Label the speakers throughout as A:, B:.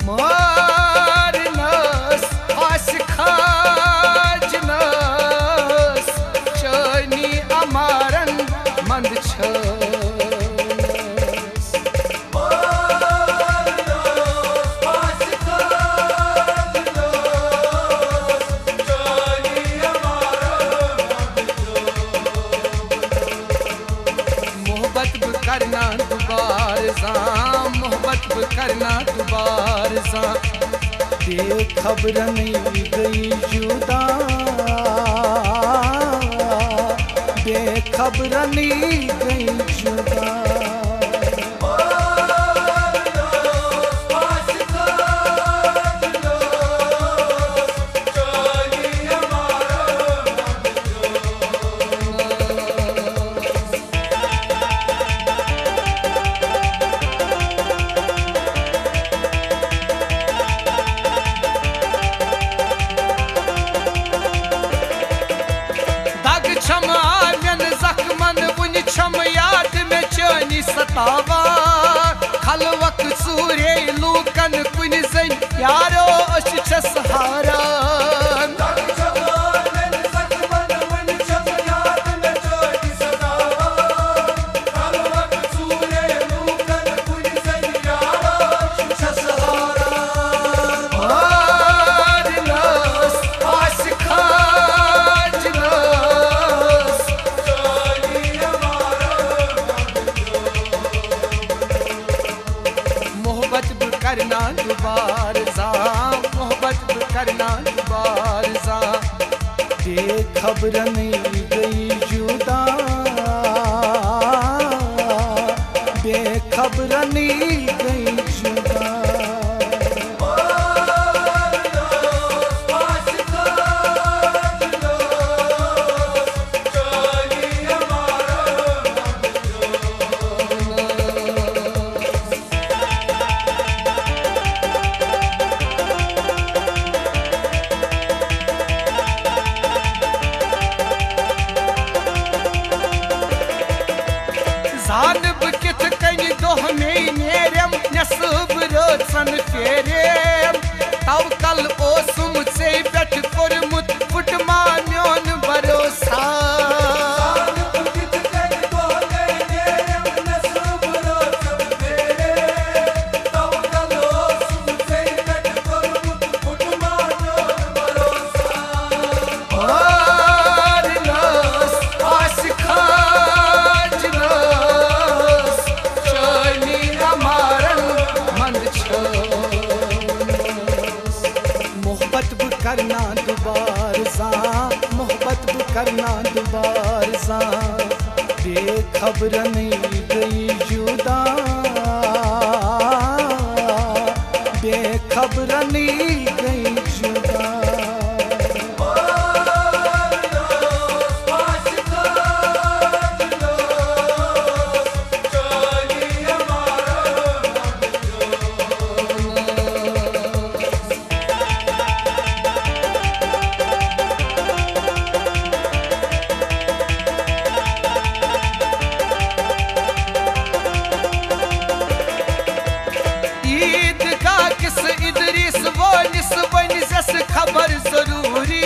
A: Marnus आस खाजनस चनी अमारन मंद छनस मोहब्बत करना दुबार सा मोहब्बत करना दुबार सा बेखबर नहीं गई जुदा बेखबर नहीं गई जुदा सतावा खलवक सूरे लूकन कुन जन यारो अश सहारा करना दुबार सा मोहब्बत करना दुबार सा बेखबर नहीं गई जुदा बेखबर नहीं गई जुदा जानब कित कन दोह में नेरम नसब रोचन फेरेम तवकल ओसुम से पेट कोरमुत फुटमा म्योन भरोसा करना दुबार सा मोहब्बत करना दुबार सा बेखबर नहीं गई जुदा बेखबर नहीं गई जुदा खबर जरूरी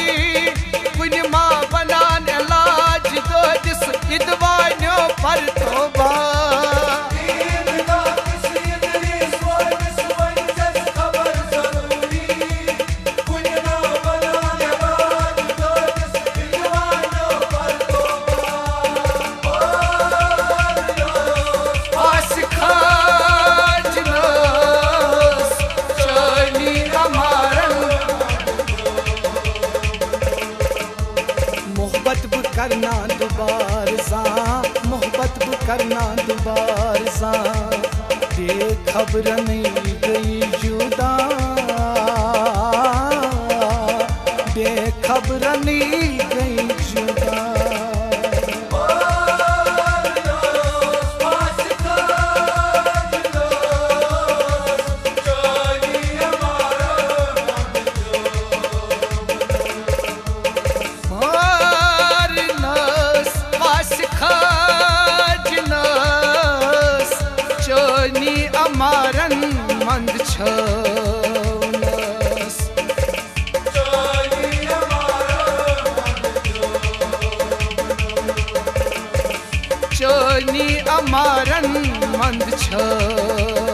A: कुन माँ बनान इलाज दो जिस इदवानो पर तोबा करना दुबार सा मोहब्बत करना दुबार सा बेखबर नहीं गई जुदा बेखबर नहीं गई जुदा नी अमारन मंद छ